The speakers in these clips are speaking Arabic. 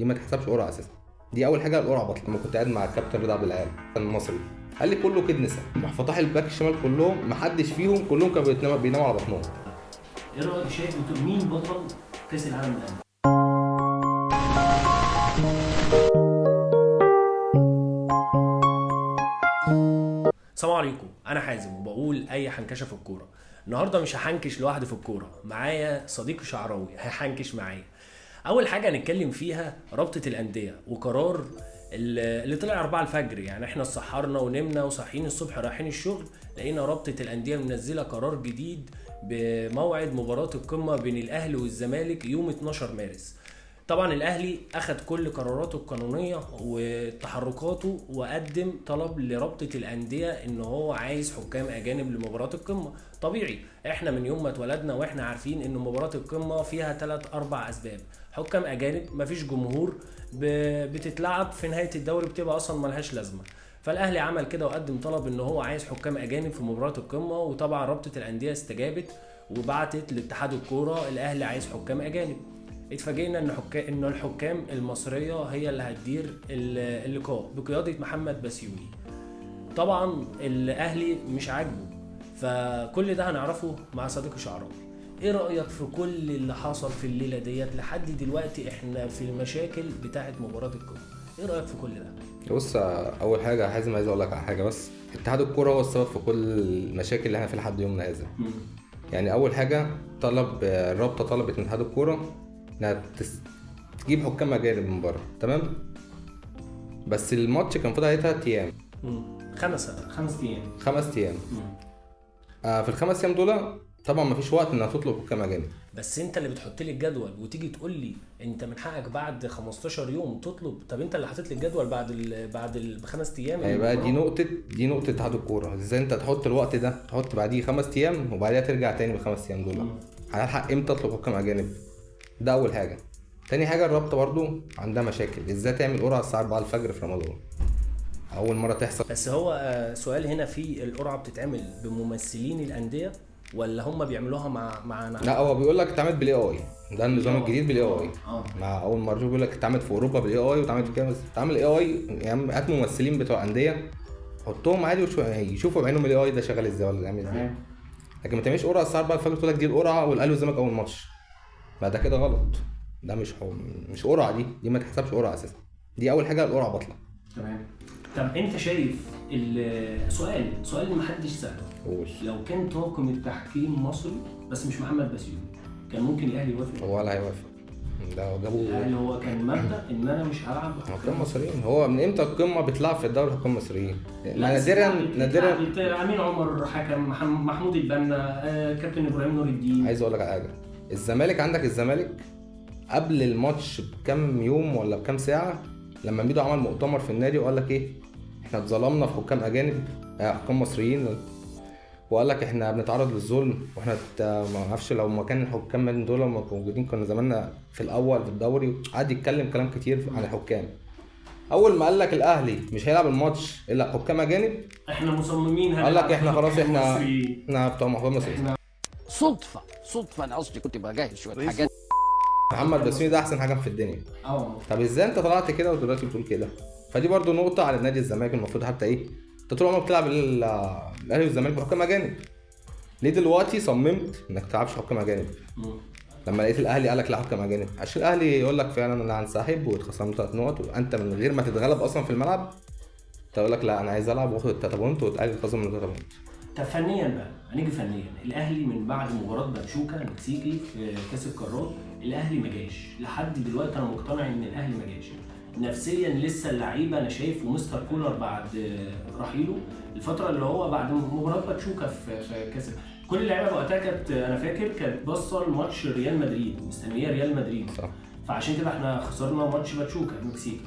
دي ما تحسبش قرعه اساسا. دي اول حاجه القرعه بطل. لما كنت قاعد مع الكابتن رضا عبد العال كان المصري قال لي كله كده نسا، فتح الباك الشمال كلهم محدش فيهم كلهم كانوا بيناموا على بطنهم. ايه رايك شايف مين بطل كاس العالم الان؟ السلام عليكم، انا حازم وبقول اي حنكشه في الكوره. النهارده مش هحنكش لوحدي في الكوره، معايا صديقي شعراوي هيحنكش معايا. اول حاجه هنتكلم فيها رابطه الانديه وقرار اللي طلع 4 الفجر. يعني احنا اتسحرنا ونمنا وصاحيين الصبح رايحين الشغل، لقينا رابطه الانديه منزله قرار جديد بموعد مباراه القمه بين الاهلي والزمالك يوم 12 مارس. طبعا الاهلي اخذ كل قراراته القانونيه وتحركاته وقدم طلب لرابطه الانديه ان هو عايز حكام اجانب لمباراه القمه. طبيعي، احنا من يوم ما اتولدنا واحنا عارفين ان مباراه القمه فيها 3-4 اسباب: حكام اجانب، مفيش جمهور، بتتلعب في نهايه الدوري بتبقى اصلا ملهاش لازمه. فالاهلي عمل كده وقدم طلب ان هو عايز حكام اجانب في مباراه القمه، وطبعا رابطه الانديه استجابت وبعتت لاتحاد الكوره الاهلي عايز حكام اجانب. اتفاجئنا ان الحكام المصريه هي اللي هتدير اللقاء بقياده محمد بسيوني. طبعا الاهلي مش عاجبه، فكل ده هنعرفه مع صديقي شعراوي. ايه رايك في كل اللي حصل في الليله ديت لحد دلوقتي؟ احنا في المشاكل بتاعه مباراه القمه، ايه رايك في كل ده؟ بص، اول حاجه حازم عايز اقول لك على حاجه، بس اتحاد الكوره هو السبب في كل المشاكل اللي احنا فيها لحد يومنا هذا. يعني اول حاجه الرابطه طلبت من اتحاد الكوره انها تجيب حكام اجانب من بره، تمام؟ بس الماتش كان فاضل عليه 3 ايام. 5 ايام. 5 ايام. في الخمس ايام دول طبعا مفيش وقت انها تطلب حكام اجانب. بس انت اللي بتحط لي الجدول وتيجي تقول لي انت من حقك بعد 15 يوم تطلب. طب انت اللي حاطط لي الجدول بعد 5 ايام. يعني بقى دي نقطه اتحاد الكوره. ازاي انت تحط الوقت ده، تحط بعديه 5 ايام وبعديها ترجع تاني ب5 ايام دول؟ هلحق امتى اطلب حكام اجانب؟ ده اول حاجه. تاني حاجه، الرابطه برضو عندها مشاكل. ازاي تعمل قرعه الساعه 4 الفجر في رمضان؟ اول مره تحصل. بس هو سؤال هنا، في القرعه بتتعمل بممثلين الانديه ولا هم بيعملوها معانا؟ لا، هو بيقول لك اتعمل بالاي اي. ده النظام الجديد بالاي اي. مع اول مره بيقول لك اتعمل في اوروبا بالاي اي واتعمل في كده. بس اتعمل اي اي يعني هات ممثلين بتوع انديه حطهم عادي يشوفوا بعينهم الاي اي ده شغال ازاي ولا بيعمل ازاي. لكن ما تعملش قرعه الساعه 4 الفجر تقول لك دي القرعه والاهلي والزمالك اول ماتش. لا، ده كده غلط. ده مش قرعه. دي ما تحسبش قرعه اساسا. دي اول حاجه القرعه بطله. تمام. طب انت شايف سؤال اللي محدش سأله، لو كان طاقم التحكيم مصري بس مش محمد بسيوني كان ممكن الاهلي يوافق؟ هو ولا هيوافق. ده جابوا الاهلي هو كان مبدا ان انا مش هلعب حكام مصريين. هو من امتى القمه بتلعب في الدوري حكام مصريين؟ نادرا. امين عمر حكم، محمود البنا، كابتن ابراهيم نور الدين. عايز اقول لك على حاجه. الزمالك قبل الماتش بكام يوم ولا بكام ساعه لما ميدو عمل مؤتمر في النادي وقال لك ايه، احنا اتظلمنا في حكام اجانب، حكام مصريين، وقال لك احنا بنتعرض للظلم، واحنا ما اعرفش لو مكان الحكام من دول موجودين كنا زماننا في الاول في الدوري. قعد يتكلم كلام كتير عن الحكام. اول ما قال لك الاهلي مش هيلعب الماتش الا حكام اجانب، احنا مصممين قال لك احنا خلاص احنا بتوع حكام مصريين. صدفه انا قصدي كنت بجهز شويه حاجات. محمد بسيوني ده احسن حاجه في الدنيا. طب ازاي انت طلعت كده ودلوقتي بتقول كده؟ فدي برضو نقطه على النادي الزمالك. المفروض حتى ايه، انت طول عمرك بتلعب الاهلي والزمالك بحكام اجانب، ليه دلوقتي صممت انك تلعبش حكام اجانب؟ لما لقيت الاهلي قال لك لا حكام اجانب، عشان الاهلي يقول لك فعلا انا هنسحب ويتخصم 3 نقط، وانت من غير ما تتغلب اصلا في الملعب تقول لك لا انا عايز العب واخد 3 بونت، وتقال يتخصم من 3 بونت. طب فنيا بقى، هنيجي فنيا. الاهلي من بعد مباراه باتشوكا المكسيكي في كاس القارات الاهلي ما جاش لحد دلوقتي. انا مقتنع ان الاهلي ما جاش نفسيا لسه. اللعيبه انا شايف ومستر كولر بعد رحيله الفتره اللي هو بعد مباراه باتشوكا في كاس، كل اللعيبه وقتها كانت، انا فاكر كانت باصه لماتش ريال مدريد، مستنيه ريال مدريد. صح. فعشان كده احنا خسرنا ماتش باتشوكا المكسيكي.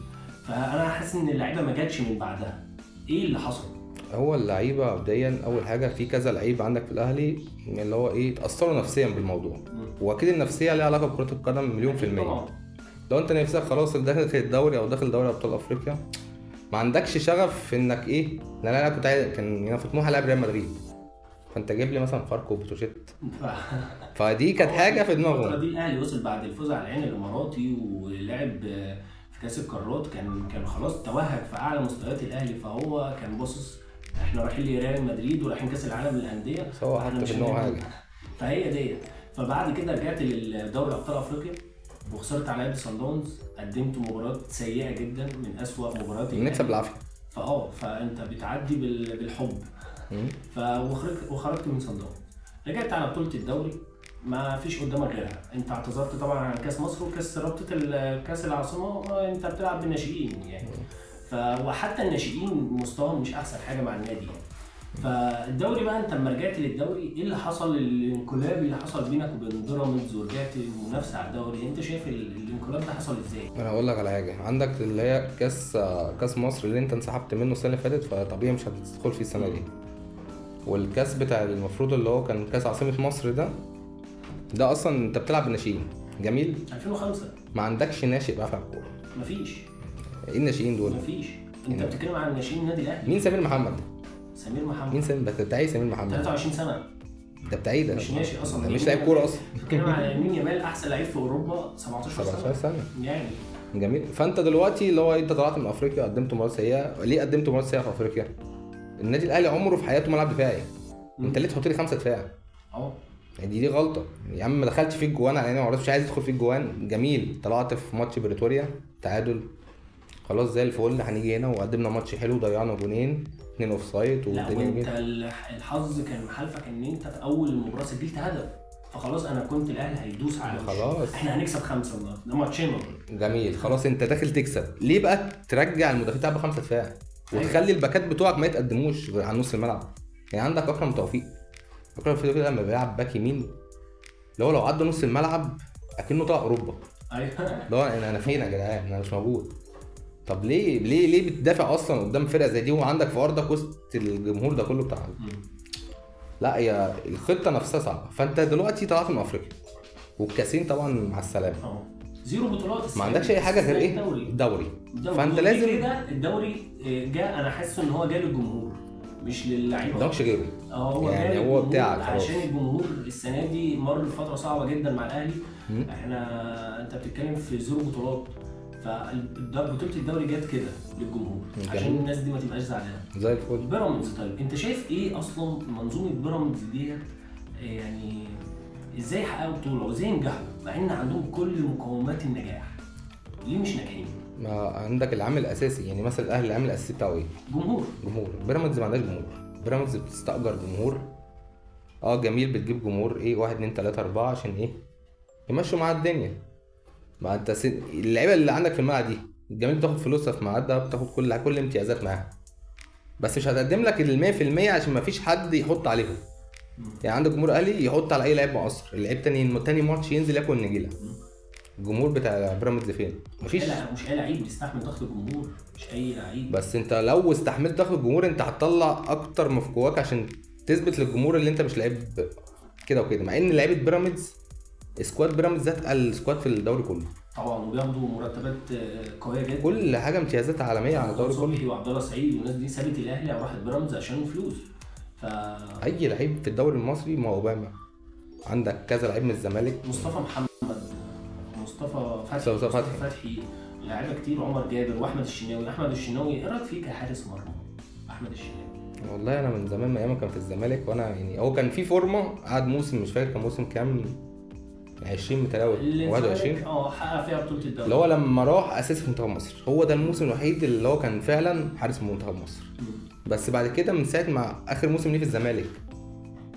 فانا حاسس ان اللعيبه ما جاتش من بعدها. ايه اللي حصل؟ هو اللعيبه مبدئيا اول حاجه في كذا لعيب عندك في الاهلي اللي هو ايه اتاثروا نفسيا بالموضوع. واكيد النفسيه ليها علاقه بكره القدم مليون في المية. لو انت نفسك خلاص داخل الدوري او داخل دوري ابطال افريقيا ما عندكش شغف في انك ايه، انا كنت كان في طموحي العب ريال مدريد، فانت جايب لي مثلا فاركو وبتروشيت. فدي كانت حاجه في دماغهم. الفتره دي الاهلي وصل بعد الفوز على العين الاماراتي ولعب كاس القارات كان خلاص توهج في اعلى مستويات الاهلي، فهو كان باصص احنا رايحين لريال مدريد ورايحين كاس العالم للانديه، هو فاحنا حتى مش في ان هو هنعمل. حاجه. فهي ديت. فبعد كده رجعت لدوري ابطال افريقيا وخسرت على يد صن داونز، قدمت مباراه سيئه جدا من اسوأ مباريات بنكسب بالعافيه. فانت بتعدي بالحب. مم. وخرجت من صن داونز، رجعت على بطوله الدوري ما فيش قدامك غيرها. انت اعتذرت طبعا عن كاس مصر وكاس رابطه كاس العاصمه، انت بتلعب بالناشئين يعني. وحتى الناشئين مستواهم مش احسن حاجه مع النادي يعني. فالدوري بقى، انت لما رجعت للدوري ايه اللي حصل؟ الانقلاب اللي حصل بينك وبين بيراميدز ورجعت المنافسه على الدوري، انت شايف الانقلاب ده حصل ازاي؟ انا هقول لك على حاجه، عندك اللي هي كاس مصر اللي انت انسحبت منه السنه اللي فاتت، فطبيعي مش هتدخل فيه السنه دي. والكاس بتاع المفروض اللي هو كان كاس عاصمه مصر ده اصلا انت بتلعب بالناشئين. جميل. 2005 ما عندكش ناشئ بقى في الكوره. مفيش. ايه الناشئين دول؟ مفيش. انت بتتكلم عن ناشئين النادي الاهلي. مين سمير محمد؟ سمير محمد. مين سمير؟ ده بتاع ايه سمير محمد؟ 23 سنه. ده بتاع ايه ده؟ مش ناشئ اصلا. ده مش لاعب كوره اصلا. بتتكلم عن يمين يامال، احسن لعيب في اوروبا، 17 سنه يعني. جميل. فانت دلوقتي اللي هو انت طلعت من افريقيا، قدمت مباراه سيئه. ليه قدمت مباراه سيئه في افريقيا؟ النادي الاهلي عمره في حياته ملعب دفاعي. انت ليه تحط لي 5 دفاع؟ يعني دي غلطه يا عم. ما دخلتش فيك جوان على عيني، مش عايز يدخل فيك جوان. جميل. طلعت في ماتش بريتوريا تعادل، خلاص زي الفل. هنيجي هنا وقدمنا ماتش حلو، ضيعنا جونين، 2 اوف سايد لا، والدنيا وانت جميله. الحظ كان محالفك ان انت في اول المباراه سجلت هدف، فخلاص انا كنت الاهلي هيدوس على خلاص احنا هنكسب 5 النهارده، ده ماتشين. جميل. خلاص انت داخل تكسب، ليه بقى ترجع المدافعين تلعب ب5 دفاع وتخلي الباكات بتوعك ما يتقدموش غير على نص الملعب؟ يعني عندك اكرم توفيق لما بيلعب باك يمين، لو عدى نص الملعب اكنه طلع اوروبا. ايوه. لو انا فين يا جدعان؟ انا مش موجود. طب ليه بتدافع اصلا قدام فرقه زي دي وعندك في ارضك وسط الجمهور ده كله بتاع؟ لا، هي الخطه نفسها صعبه. فانت دلوقتي طلعت من افريقيا والكاسين طبعا مع السلامه. 0 بطولات. ما عندكش اي حاجه غير ايه؟ الدوري. فانت لازم كده الدوري جاء. انا حاسس ان هو جاي للجمهور مش للعيبه. ده مش غيري هو يعني، جاي هو بتاعك عشان الجمهور السنه دي مر بفتره صعبه جدا مع الاهلي. انت بتتكلم في 0 بطولات، فبطوله الدوري جت كده للجمهور عشان الناس دي ما تبقاش زعلانه زي الفل. بيراميدز، طيب انت شايف ايه اصلا منظومه بيراميدز ديت؟ يعني ازاي يحققوا بطوله وازاي ينجحوا مع ان عندهم كل مقومات النجاح؟ ليه مش ناجحين؟ ما عندك العامل الاساسي، يعني مثلا الاهلي العامل الاساسي بتاعه ايه؟ جمهور. بيراميدز ما عندهاش جمهور. بيراميدز بتستاجر جمهور. جميل، بتجيب جمهور ايه 1 2 3 4 عشان ايه؟ يمشوا مع الدنيا. ما انت اللعيبه اللي عندك في الملعب دي الجميل بتاخد فلوسها في ميعادها، بتاخد كل امتيازات معاها، بس مش هتقدم لك ال 100% عشان ما فيش حد يحط عليهم. يعني عندك جمهور اهلي يحط على اي لاعب مقصر، اللعيب تاني ماتش ينزل ياكل النجيله. الجمهور بتاع بيراميدز فين؟ مفيش. مش اي لعيب يستحمل ضغط الجمهور، مش اي لعيب. بس انت لو استحملت ضغط الجمهور انت هتطلع اكتر ما في جواك عشان تثبت للجمهور اللي انت مش لعيب كده وكده. مع ان لعيبه بيراميدز، سكواد بيراميدز ده اتقل سكواد في الدوري كله طبعا، وبياخدوا مرتبات قويه جدا، كل حاجه امتيازات عالميه على الدوري كله. وعبد الله السعيد والناس دي سابت الاهلي او راحت بيراميدز عشان فلوس. اي لعيب في الدوري المصري ما هو اوباما. عندك كذا لعيب من الزمالك، مصطفى محمد، مصطفى فتحي، لاعيبه كتير، عمر جابر واحمد الشناوي. ايه رايك فيه كحارس مرمى احمد الشناوي؟ والله انا من زمان، من ايام ما كان في الزمالك وانا يعني هو كان في فورمه، قعد موسم مش فاكر كان موسم كام، 20 متراوي 21 حقق فيها بطوله الدوري، اللي هو لما راح اساسي في منتخب مصر. هو ده الموسم الوحيد اللي هو كان فعلا حارس في منتخب مصر. بس بعد كده من ساعه ما اخر موسم ليه في الزمالك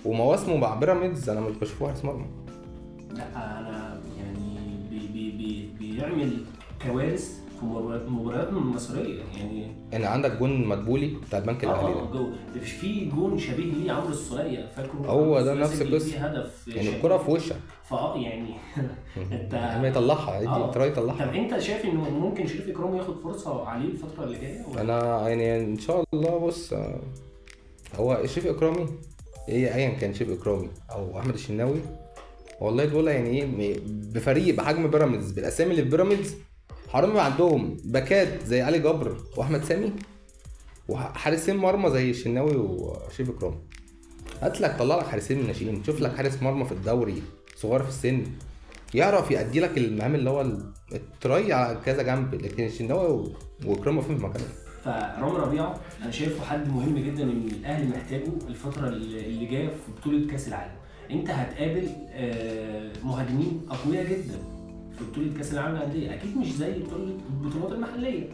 ومواسمه مع بيراميدز انا مش بشوفه حارس مرمى. لا، انا يعني بيعمل كوارث في مباريات مصريه يعني. انا عندك جون مدبولي بتاع البنك الاهلي ده في جون شبيه ليه عمرو السوليه، فاكره؟ هو ده نفس القصه يعني، الكره في وشك يعني انت ما يطلعها دي ترى يطلعها. طب انت شايف انه ممكن شريف اكرامي ياخد فرصه عليه الفتره اللي جايه؟ انا يعني ان شاء الله. بص، هو شريف اكرامي ايا كان، شريف اكرامي او احمد الشناوي، والله دول يعني ايه بفريق بحجم بيراميدز بالاسامي اللي في بيراميدز، حرام يبقى عندهم باكات زي علي جبر واحمد سامي وحارسين مرمى زي الشناوي وشريف اكرامي. هات لك طلع لك حارسين من الناشئين، شوف لك حارس مرمى في الدوري صغير في السن يعرف يأدي لك المهام اللي هو التراي على كذا جنب، لكن الشناوي وكرامه في مكانه. فرامي ربيعه انا شايفه حد مهم جدا ان الاهلي محتاجه الفتره اللي جايه في بطوله كاس العالم. انت هتقابل مهاجمين اقوياء جدا في بطوله كاس العالم للانديه، اكيد مش زي البطولات المحليه.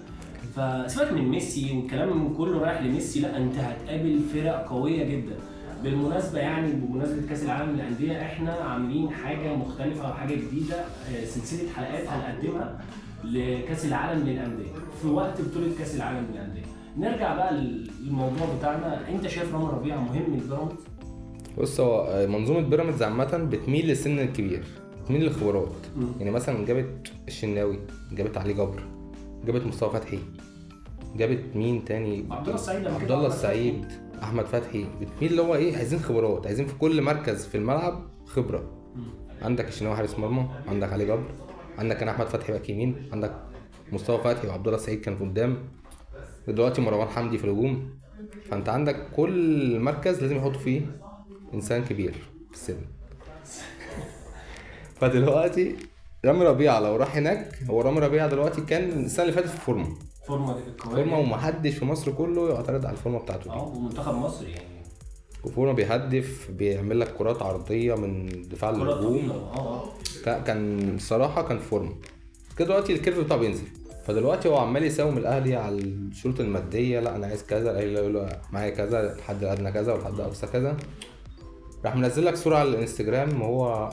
فسيبك من ميسي والكلام كله رايح لميسي، لا انت هتقابل فرق قويه جدا. بالمناسبه يعني بمناسبه كاس العالم للانديه احنا عاملين حاجه مختلفه او حاجه جديده، سلسله حلقات هنقدمها لكاس العالم للانديه في وقت بطوله كاس العالم للانديه. نرجع بقى للموضوع بتاعنا، انت شايف رامي ربيعه مهم لبيراميدز؟ بص، هو منظومه بيراميدز عامه بتميل للسن الكبير، بتميل للخبرات. يعني مثلا جابت الشناوي، جابت علي جبر، جابت مصطفى فتحي، جابت مين تاني، عبد الله السعيد، احمد فتحي. بتميل اللي هو ايه، عايزين خبرات، عايزين في كل مركز في الملعب خبره. عندك الشناوي حارس مرمى، عندك علي جبر، عندك كان احمد فتحي باك يمين، عندك مصطفى فتحي وعبد الله السعيد كان قدام، دلوقتي مروان حمدي في الهجوم. فانت عندك كل مركز لازم يحطوا فيه انسان كبير في السن. فدلوقتي رامي ربيعه لو راح هناك، هو رامي ربيعه دلوقتي كان السنه اللي فاتت في فورمه ومحدش في مصر كله يعترض على الفورمه بتاعته دي. ومنتخب مصر يعني وفورمه بيهدف، بيعمل لك كرات عرضيه من دفاع للهجوم. كان الصراحه كان فورمه كده. دلوقتي الكيرف بتاعه بينزل، فدلوقتي هو عمال يساوم الاهلي على الشروط الماديه. لا انا عايز كذا، الاهلي يقول له معايا كذا، الحد الادنى كذا والحد الاقصى كذا. راح منزل لك صوره على الانستجرام وهو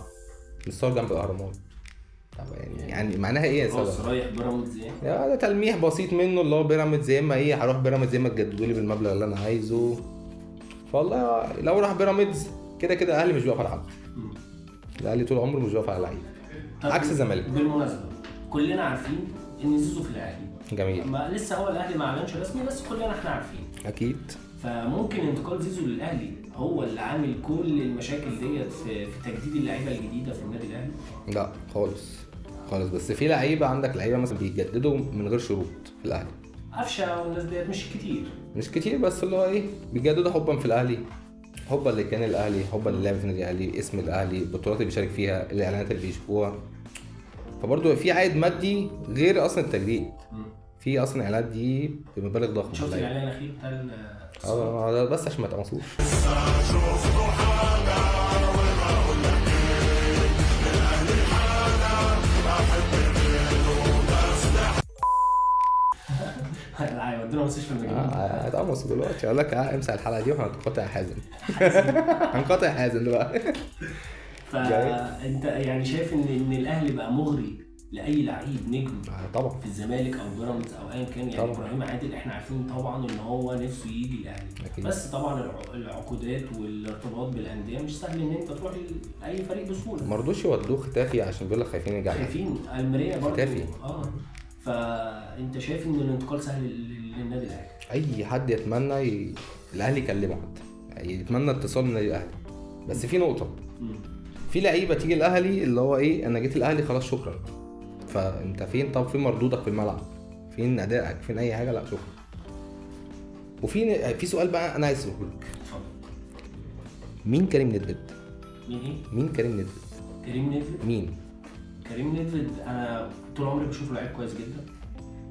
متصور جنب الاهرامات. طب يعني معناها ايه يا سيدي؟ رايح بيراميدز يعني؟ ده تلميح بسيط منه، اللي هو بيراميدز يا اما ايه، هروح بيراميدز يا اما تجددوا لي بالمبلغ اللي انا عايزه. فوالله لو راح بيراميدز كده كده الاهلي مش بيقف على حد. الاهلي طول عمره مش بيقف على لعيب، عكس الزمالك. بالمناسبه كلنا عارفين ان زيزو في الاهلي. جميل. ما لسه هو الاهلي ما اعلنش رسمي، بس كلنا احنا عارفين. اكيد. فممكن انتقال زيزو للاهلي هو اللي عامل كل المشاكل ديت في تجديد اللعيبه الجديده في النادي الاهلي؟ لا خالص خالص. بس في لعيبه، عندك لعيبه مثلا بيجددوا من غير شروط في الاهلي. قفشه والناس ديت مش كتير، بس اللي هو ايه، بيجددوا حبا في الاهلي، حبا اللي كان الاهلي، حبا اللي لعب في النادي الاهلي، اسم الاهلي، البطولات اللي بيشارك فيها، الاعلانات اللي بيشوفوها. فبرضه في عائد مادي غير اصلا التجديد. في اصلا اعلانات دي بمبالغ ضخمه. شفت الاعلان الاخير بتاع بس عشان ما تقمصوش. هيودونا مستشفى المجانين. هتقمص دلوقتي. اقول لك امسح الحلقه دي وهنقطع حازم. هنقطع حازم دلوقتي. فانت يعني شايف ان الاهلي بقى مغري لاي لعيب نجم طبعا في الزمالك او بيراميدز او ايا كان. يعني ابراهيم عادل احنا عارفين طبعا ان هو نفسه يجي الاهلي، بس طبعا العقودات والارتباط بالانديه مش سهل ان انت تروح لاي فريق بسهوله. ما رضوش يودوه ختافي عشان بيقول لك خايفين يرجع. خايفين المريه برضه ختافي. فانت شايف ان الانتقال سهل للنادي الاهلي؟ اي حد يتمنى الاهلي يكلمه، حد يتمنى اتصال من النادي الاهلي. بس في نقطه، في لعيبه تيجي الاهلي اللي هو ايه، انا جيت الاهلي خلاص شكرا. فانت فين؟ طب فين مردودك في الملعب؟ فين ادائك؟ فين اي حاجه؟ لا شكرا. وفي سؤال بقى انا عايز اساله لك. مين كريم ندفد؟ مين كريم ندفد؟ كريم ندفد انا طول عمري بشوفه لعيب كويس جدا،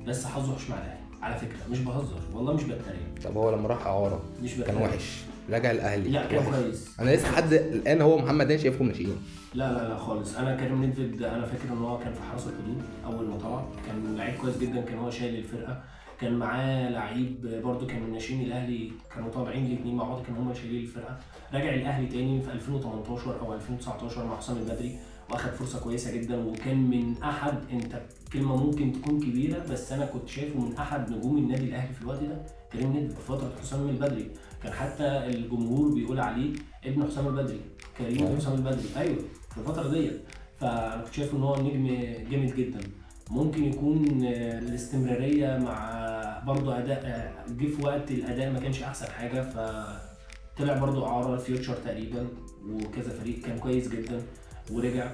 بس حظه وحش مع الاهلي على فكره، مش بهزر والله، مش بتريق. طب هو لما راح اعاره كان وحش، رجع الاهلي لا كان كويس. انا لسه لحد الان هو محمد هاني شايفهم ناشئين. لا خالص. انا كريم ندفد انا فاكر ان هو كان في حرس الحدود اول ما طلع، كان لعيب كويس جدا، كان هو شايل الفرقه. كان معاه لعيب برده كان من ناشئين الاهلي، كانوا طالعين الاثنين مع بعض، كانوا هم شايلين الفرقه. رجع الاهلي تاني في 2018 او 2019 مع حسام البدري، واخد فرصه كويسه جدا، وكان من احد، انت كلمه ممكن تكون كبيره بس انا كنت شايفه من احد نجوم النادي الاهلي في الوقت ده. كريم ندفد في فتره حسام البدري كان حتى الجمهور بيقول عليه ابن حسام البدري، كريم حسام البدري. ايوه في الفتره ديت. فانا كنت شايف ان هو نجم جامد جدا. ممكن يكون الاستمراريه مع برضه اداء، جه في وقت الاداء ما كانش احسن حاجه، فطلع برضه اعاره الفيوتشر تقريبا، وكذا فريق كان كويس جدا ورجع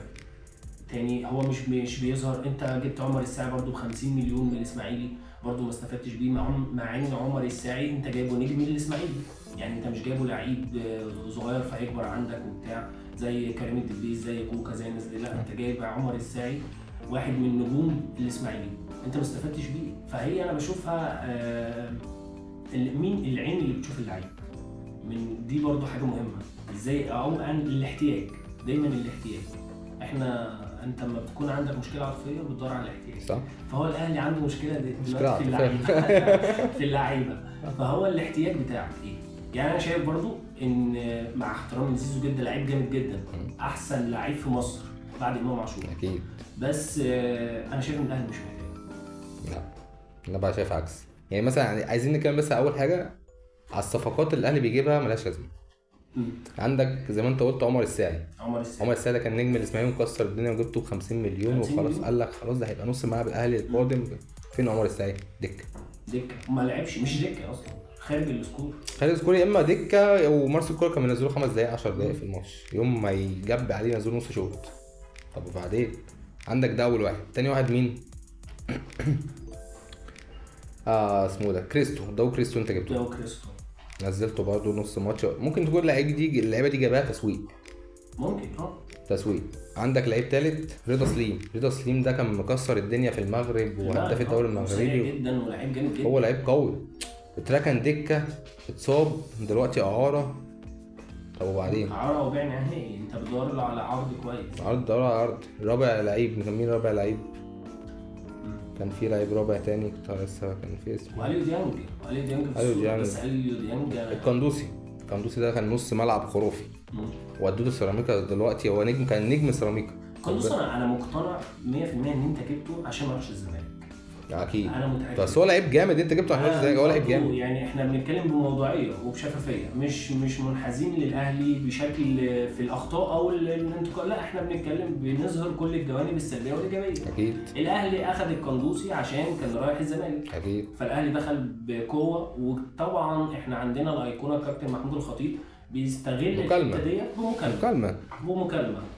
تاني. هو مش بيظهر. انت جبت عمر الساعي برضه ب50 مليون من الاسماعيلي، برضه ما استفدتش بيه، مع ان عمر الساعي انت جايبه نجم من الاسماعيلي، يعني انت مش جايبه لعيب صغير فهيكبر عندك وبتاع، زي كريم الدبيس، زي كوكا، زي الناس دي. لا انت جايب عمر الساعي، واحد من نجوم الاسماعيلي، انت ما استفدتش بيه. فهي انا بشوفها مين العين اللي بتشوف اللعيب، من دي برضو حاجه مهمه. ازاي او ان الاحتياج، دايما الاحتياج. انت لما بتكون عندك مشكله عاطفيه بتدور على الاحتياج، صح. فهو الاهلي عنده مشكله مشكلة دلوقتي في عاطفية. اللعيبه في اللعيبه. فهو الاحتياج بتاعك ايه؟ يعني انا شايف برضو ان مع احترامي لزيزو جدا، لعيب جامد جدا، احسن لعيب في مصر بعد امام عاشور، اكيد. بس انا شايف ان الاهلي مش محتاج. لا انا بقى شايف عكس. يعني مثلا عايزين نتكلم بس اول حاجه على الصفقات اللي الاهلي بيجيبها ملهاش لازمه. عندك زي ما انت قلت عمر الساعي. عمر الساعي ده كان نجم الاسماعيلي مكسر الدنيا وجبته ب 50 مليون 50 وخلاص. مليون. قال لك خلاص ده هيبقى نص الملعب الاهلي القادم. فين عمر الساعي؟ دكه. وما لعبش، مش دكه اصلا، خارج السكور. خالد سكوري يا اما دكه، ومارسيل كولر كان منزله 5 دقايق 10 دقايق في الماتش، يوم ما يجب عليه نزله نص شوط. طب وبعدين عندك ده اول واحد. تاني واحد مين؟ اسمه ده كريستو. ده كريستو انت جبته، ده كريستو نزلته برضه نص ماتش. ممكن تقول اللعيبه دي جابها تسويق. ممكن تسويق. عندك لعيب تالت رضا سليم. رضا سليم ده كان مكسر الدنيا في المغرب وهداف الدوري المغربي جدا ولاعيب جامد جدا. هو لعيب قوي، اتركن دكه، اتصاب، دلوقتي اعاره. طب وبعدين؟ اعاره وبيع نهائي، انت بتدور على عرض كويس. عرض دوري على عرض. رابع لعيب مين؟ رابع لعيب كان في لعيب رابع تاني كنت لسه كان في اسمه واليو ديانج. بس اليو ديانج القندوسي ده كان نص ملعب خرافي. ودوده سيراميكا دلوقتي هو نجم، كان نجم سيراميكا. القندوسي انا مقتنع 100% ان انت جبته عشان ما يروحش الزمالك. اكيد انا متاكد، بس هو لعيب جامد. انت جبته عشان ازاي؟ هو لعيب جامد. يعني احنا بنتكلم بموضوعيه وبشفافيه، مش منحازين للاهلي بشكل في الاخطاء او الانتقاد. لا احنا بنتكلم بنظهر كل الجوانب السلبيه والايجابيه. اكيد. الاهلي اخذ القندوسي عشان كان رايح الزمالك. اكيد. فالاهلي دخل بقوه، وطبعا احنا عندنا الايقونه كابتن محمود الخطيب بيستغل الحته ديت بمكالمه.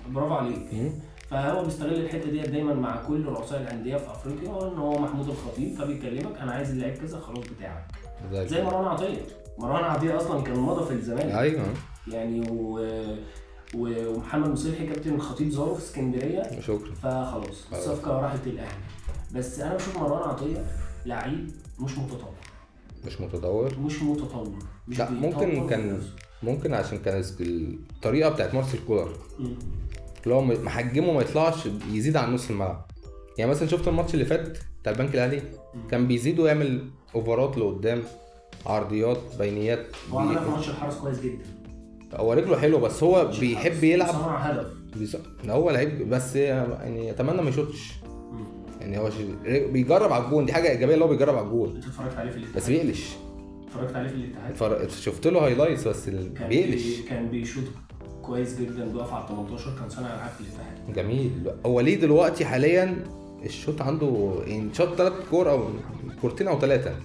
برافو عليك. فهو بيستغل الحته ديت دايما مع كل رؤساء الانديه في افريقيا، ان هو محمود الخطيب، فبيكلمك انا عايز اللعيب كذا خلاص بتاعك. زي مروان عطيه اصلا كان مضى في الزمالك. ايوه يعني ومحمد مصلحي كابتن الخطيب زاره في اسكندريه، شكرا، فخلاص الصفقه راحت للاهلي. بس انا بشوف مروان عطيه لعيب مش متطور. مش لا ممكن عشان كان الطريقه بتاعت مارسيل كولر اللي هو محجمه ما يطلعش يزيد عن نص الملعب. يعني مثلا شفت الماتش اللي فات بتاع البنك الاهلي كان بيزيد ويعمل اوفرات لقدام، عرضيات، بينيات. هو عمل في ماتش الحرس كويس جدا. هو رجله حلوه بس هو بيحب يلعب. صنع هدف. هو لعيب بس يعني اتمنى ما يشوطش. يعني هو بيجرب على الجون، دي حاجه ايجابيه اللي هو بيجرب على الجون. انت اتفرجت عليه في الاتحاد؟ بس بيقلش. اتفرجت عليه في الاتحاد؟ شفت له هايلايتس بس بيقلش. كان بيشوط كويس جدا، بيقف على 18، كان صانع العاب في الاتحاد. جميل. هو ليه دلوقتي حاليا الشوط عنده يعني شوط 3 كور او كورتين او 3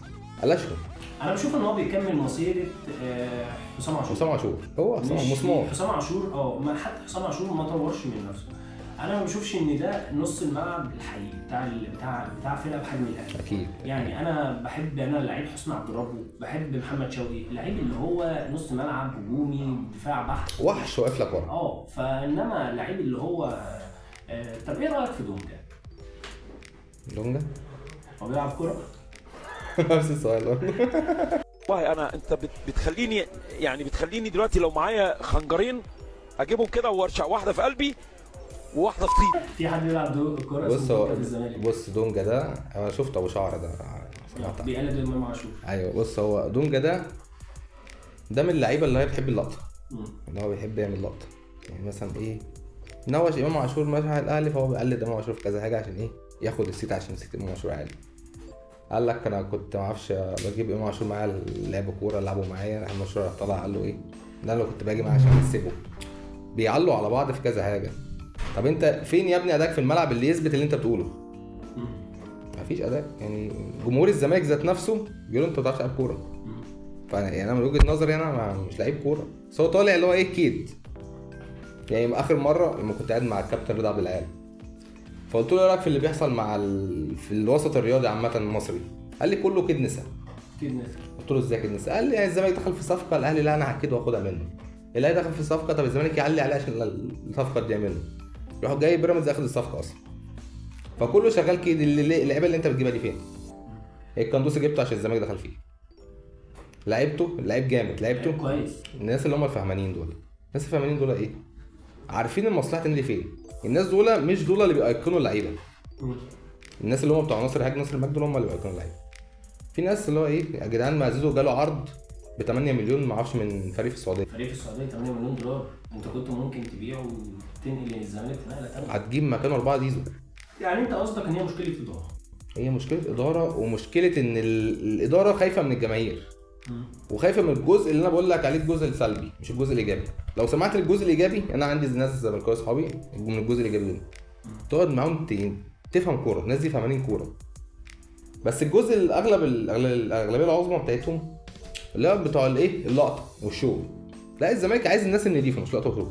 قلشهم. انا بشوف ان هو بيكمل مسيره حسام عاشور. هو مسمار حسام عاشور. ما حتى حسام عاشور ما طورش من نفسه. انا ما بشوفش ان ده نص الملعب الحقيقي بتاع فرقه بحجم الاهلي. اكيد. يعني انا بحب اللعيب حسني عبد ربه، بحب محمد شوقي، اللعيب اللي هو نص ملعب هجومي دفاع بحت وحش واقف لك ورا. فانما اللعيب اللي هو طب ايه رايك في دونجا؟ هو بيلعب كوره؟ نفس السؤال. والله انت بتخليني دلوقتي لو معايا خنجرين اجيبهم كده وارشع واحده في قلبي وواحده في طيب. في حد بيلعب كوره في الزمالك. بص دونجا ده انا شفت ابو شعر ده بيقلد امام عاشور. ايوه بص هو دونجا ده من اللعيبه اللي هي بتحب اللقطه، اللي هو بيحب يعمل لقطه. يعني مثلا ايه نوش امام عاشور ماشي الاهلي فهو بيقلد امام عاشور في كذا حاجه عشان ايه ياخد السيت، عشان سيت امام عاشور عالي. قال لك انا كنت ما اعرفش بجيب امام عاشور معايا لعب كوره لعبوا معايا، احمد مشروع طلع قال له ايه ده انا كنت باجي معاه عشان اسيبه. بيعلوا على بعض في كذا حاجه. طب انت فين يا ابني اداك في الملعب اللي يثبت اللي انت بتقوله؟ مفيش اداء. يعني جمهور الزمالك ذات نفسه بيقولوا انت ما بتعرفش تلعب كوره. يعني انا من وجهه نظري انا مش لعيب كوره، بس هو طالع اللي هو ايه كيد. يعني اخر مره لما كنت قاعد مع الكابتن رضا عبد العال فقلت له ايه رايك في اللي بيحصل في الوسط الرياضي عامه المصري؟ قال لي كله كيد نسا. قلت له ازاي كيد نسا؟ قال لي يعني الزمالك دخل في صفقه الاهلي لا انا هكيد واخدها منه. اللي دخل في الصفقه، طب الزمالك يعلي عليه عشان الصفقه دي يعمله، يروح جاي بيراميدز ياخد الصفقه اصلا. فكله شغال كده. اللعيبه اللي انت بتجيبها دي فين؟ القندوسي جبته عشان الزمالك دخل فيه، لعيبته لعيب جامد، لعيبته كويس. الناس اللي هم الفهمانين دول، الناس الفهمانين دول ايه؟ عارفين المصلحه النادي فين. الناس دول مش دول اللي بيأيقنوا اللعيبه. الناس اللي هم بتوع ناصر الحاج ناصر المجد دول هم اللي بيأيقنوا اللعيبه. في ناس اللي هو ايه يا جدعان، معززه جاله عرض ب 8 مليون ما اعرفش من فريق في السعوديه. فريق في السعوديه 8 مليون دولار، انت كنت ممكن تبيعه وتنقل للزمالك نقله ثانيه. هتجيب مكانه 4 زيزو. يعني انت قصدك ان هي مشكله اداره؟ هي مشكله اداره، ومشكله ان الاداره خايفه من الجماهير وخايفه من الجزء اللي انا بقول لك عليه، الجزء السلبي مش الجزء الايجابي. لو سمعت الجزء الايجابي، انا عندي ناس زملكاويه اصحابي من الجزء الايجابي ده، تقعد معاهم تفهم كوره، الناس دي فاهمين كوره. بس الجزء الاغلبيه العظمى بتاعتهم اللي هو بتوع الايه، اللقطه والشو. لا، الزمالك عايز الناس النضيفه مش لقطه وشو.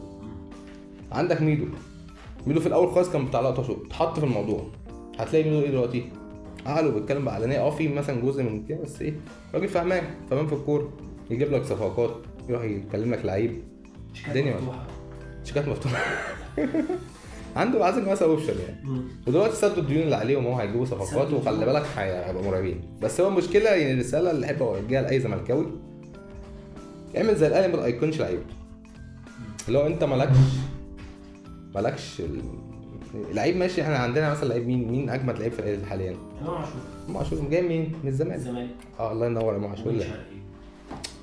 عندك ميدو في الاول خالص كان بتاع لقطه وشو، اتحط في الموضوع. هتلاقي ميدو ايه دلوقتي؟ قالوا بيتكلم بعلانيه، في مثلا جزء من كده، بس ايه، راجل فاهمان في الكوره، يجيب لك صفقات، يروح يكلم لك لعيب، الدنيا شيكات مفتوحه عنده عايز مثلا اوبشن يعني. ودلوقتي سدوا الديون اللي عليهم، هو هيجيبوا صفقات، وخلي بالك هيبقوا مرعبين. بس هو المشكله يعني الرساله اللي احب اوجهها لاي زملكاوي، اعمل زي الاهلي، ما تايقنش لعيبه. اللي هو انت مالكش لعيب ماشي. احنا عندنا مثلا لعيب مين اجمد لعيب في الاهلي حاليا؟ امام عاشور. جاي منين؟ من الزمالك. الله ينور. امام عاشور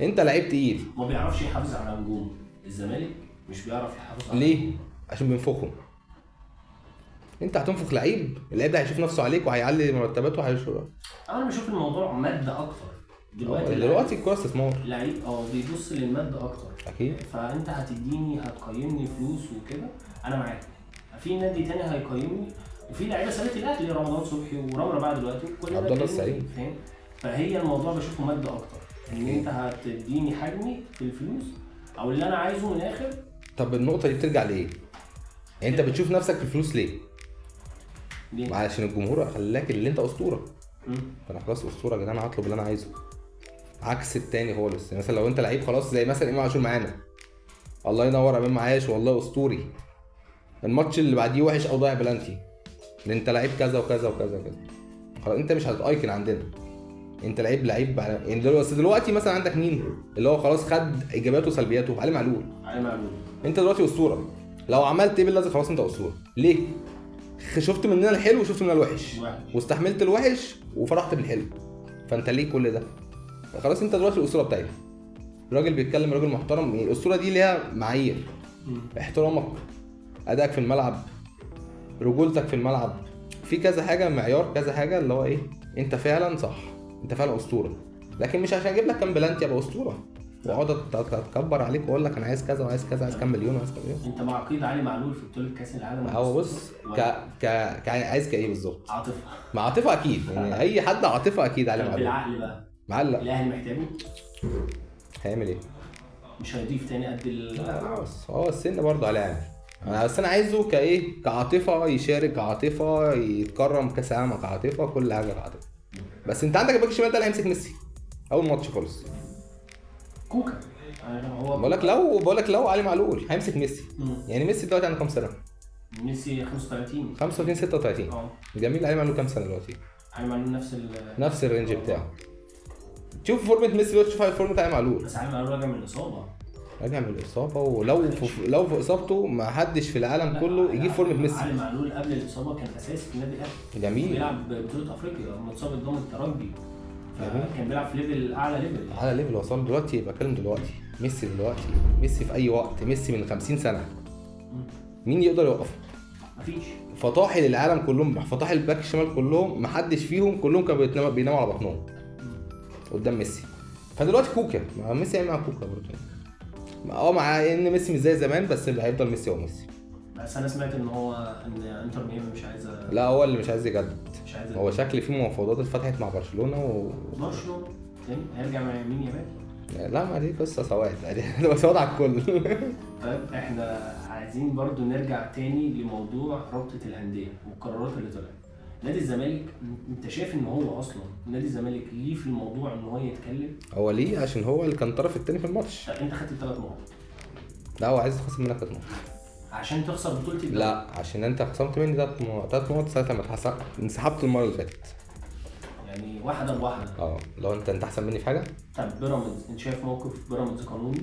انت لعيب تقيل، ما بيعرفش يحافظ على نجوم الزمالك، مش بيعرف يحافظ على ليه؟ عشان بينفخهم. انت هتنفخ لعيب، اللعيب ده هيشوف نفسه عليك وهيعلي مرتباته وهيشوف. انا بشوف الموضوع ماده اكتر دلوقتي الكوره استثمار، لعيب بيبص للماده اكتر اكيد. فانت هتقيمني فلوس وكده، انا معاك. في نادي تاني هيقيمني، وفي لعيبه سابت الاهلي، رمضان صبحي ورامي بقى دلوقتي، كل عبد الله السعيد، فاهم؟ فهي الموضوع بشوفه ماده اكتر، ان انت هتديني حجمي في الفلوس او اللي انا عايزه من الاخر. طب النقطه دي بترجع لايه؟ يعني انت بتشوف نفسك في الفلوس ليه؟ علشان الجمهور خلاك اللي انت اسطوره. فانا خلاص اسطوره يا جدعان، هطلب اللي انا عايزه. عكس التاني خالص. مثلا لو انت لعيب خلاص، زي مثلا امام عاشور معانا، الله ينور، امام عاش والله اسطوري، الماتش اللي بعديه وحش او ضايع بلانتي، لان انت لعيب كذا وكذا وكذا وكذا، خلاص انت مش هتايكن عندنا. انت لعيب يعني دلوقتي مثلا عندك مين اللي هو خلاص خد ايجابياته وسلبياته؟ علي معلول. انت دلوقتي اسطوره، لو عملت ايه باللازم خلاص انت اسطوره. ليه؟ شفت مننا الحلو وشفت مننا الوحش، واستحملت الوحش وفرحت بالحلو، فانت ليه كل ده؟ خلاص انت دلوقتي الاسطوره بتاعتك، راجل بيتكلم، راجل محترم. الاسطوره دي ليها معايير، احترامك، ادائك في الملعب، رجولتك في الملعب، في كذا حاجه، معيار كذا حاجه، اللي هو ايه، انت فعلا صح، انت فعلا اسطوره. لكن مش عشان اجيب لك كام بلانتي ابقى اسطوره واقعد اتكبر عليك واقول لك انا عايز كذا وعايز كذا، عايز كام مليون وعايز كام مليون. انت مع عقيد علي معلول في بطوله كاس العالم؟ هو بص عايز كايه بالظبط؟ عاطفه. مع عاطفه اكيد، يعني اي حد عاطفه اكيد علي معلول. بالعقل بقى معلق، الاهلي محتاجه، هيعمل ايه؟ مش هيضيف تاني قد لا بس هو السن برضه عليه عامل. بس انا عايزه كايه، كعاطفه، يشارك كعاطفه، يتكرم كاس عالم كعاطفه، كل حاجه كعاطفه. بس انت عندك الباك الشمال ده اللي هيمسك ميسي اول ماتش خالص، كوكا. بقول لك لو علي معلول هيمسك ميسي. يعني ميسي دلوقتي عنده كام سنه؟ ميسي 35 36. جميل. علي معلول كام سنه دلوقتي؟ علي معلول نفس الرينج بتاعه. شوف فورمه ميسي دلوقتي، شوف فورمه علي معلول. بس علي معلول راجع من الاصابه، ولو في اصابته ما حدش في العالم كله يجيب فورمه ميسي. علي معلول قبل الاصابه كان اساسي في النادي الاهلي، جميل، بيلعب بطوله افريقيا، متصاب قدام الترجي، كان بيلعب في ليفل اعلى ليفل وصل دلوقتي. يبقى كلام دلوقتي ميسي في اي وقت، ميسي من 50 سنه مين يقدر يوقفه؟ مفيش. فطاحل العالم كلهم، فطاحل الباك الشمال كلهم، ما حدش فيهم، كلهم كانوا بيناموا على بطنهم قدام ميسي. فدلوقتي كوكا، ميسي هيعمل مع كوكا برضه، مع ان ميسي مش زي زمان، بس اللي هيفضل ميسي هو ميسي. بس انا سمعت ان انتر ميامي مش عايزه. لا، هو اللي مش عايز يجدد. هو شكل فيه مفاوضات اتفتحت مع برشلونه برشلونه هيرجع مع مين يا مان؟ لا، ما دي قصه سواد، ده سواد على الكل. طيب احنا عايزين برضو نرجع تاني لموضوع رابطه الانديه والقرارات اللي طلعت. نادي الزمالك، انت شايف ان هو اصلا نادي الزمالك ليه في الموضوع ان هو يتكلم؟ هو ليه؟ عشان هو اللي كان الطرف الثاني في الماتش. انت خدت 3 نقط، لا هو عايز يخصم منك 3 نقط. عشان تخسر بطوله الدوري. لا عشان انت خصمت مني 3 نقط ساعه لما انسحبت المره اللي فاتت. يعني واحده بواحده. لو انت احسن مني في حاجه. طب بيراميدز، انت شايف موقف بيراميدز قانوني؟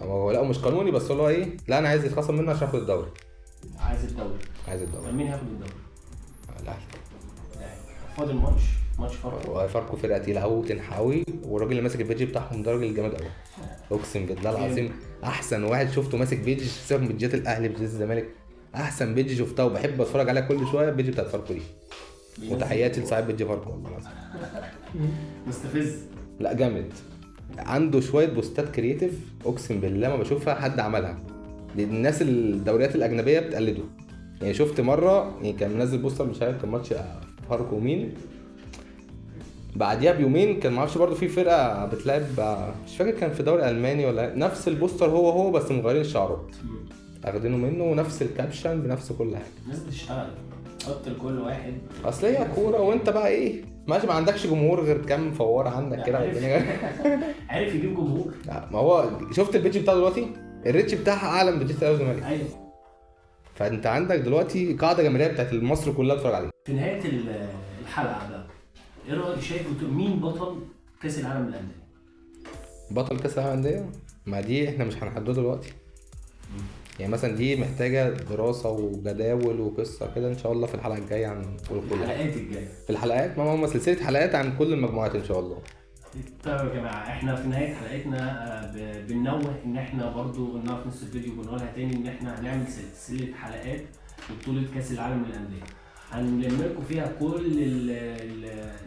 هو لا مش قانوني، بس هو ايه، لا انا عايز يتخصم منه عشان اخد الدوري. عايز الدوري. الدوري. طب مين هياخد الدوري؟ الاهلي. فاضل ماتش فاركو. فاركو فرقه تقيله قوي وتنحوي، والراجل اللي ماسك البيج بتاعهم ده راجل جامد قوي. اقسم بالله العظيم احسن واحد شفته ماسك بيج، سيبك من بيجات الاهلي بيجات الزمالك، احسن بيج شفتها وبحب اتفرج عليها كل شويه البيج بتاعت فاركو دي. وتحياتي لصاحب بيج فاركو والله العظيم. مستفز. لا جامد، عنده شويه بوستات كرييتيف اقسم بالله ما بشوفها حد عملها. الناس الدوريات الاجنبيه بتقلده. يعني شفت مره يعني كان منزل بوستر مش عارف كان ماتش فاركو مين، بعديها بيومين كان معرفش برضو في فرقه بتلعب مش فاكر كان في دوري الماني ولا نفس البوستر هو بس مغيرين الشعارات، اخدينه منه ونفس الكابشن بنفس كل حاجه. الناس بتشتغل، حط لكل واحد. اصل هي كوره وانت بقى ايه ماشي، ما عندكش جمهور غير كام فواره عندك كده. عارف يجيب جمهور. ما هو شفت البيتش بتاعه دلوقتي الريتش بتاعها اعلى من بيتش الاهلي والزمالك. ايوه. فانت عندك دلوقتي قاعده جماهيريه بتاعت مصر كلها بتتفرج عليها. في نهايه الحلقه بقى، ايه رايك شايف مين بطل كاس العالم للانديه؟ بطل كاس العالم للانديه ما دي احنا مش هنحدده دلوقتي. يعني مثلا دي محتاجه دراسه وجداول وقصه كده، ان شاء الله في الحلقه الجايه هنقول كل الحلقات الجايه. في الحلقات ما هم سلسله حلقات عن كل المجموعات ان شاء الله. طيب يا جماعه، احنا في نهايه حلقتنا بننوه ان احنا برضو قلنا في نص الفيديو بنقولها تاني ان احنا هنعمل سلسله حلقات بطوله كاس العالم للانديه، هنلم لكم فيها كل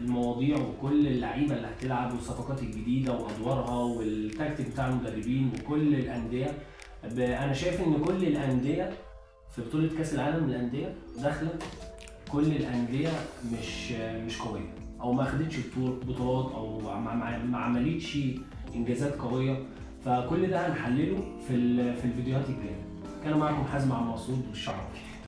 المواضيع وكل اللعيبه اللي هتلعب والصفقات الجديده وادوارها والتكتيك بتاع المدربين وكل الانديه. انا شايف ان كل الانديه في بطوله كاس العالم للانديه داخله، كل الانديه مش قويه او ما اخدتش بطولات او ما عملتش انجازات قويه، فكل ده هنحلله في الفيديوهات الجايه. كان معكم حازم عبد المقصود والشعراوي.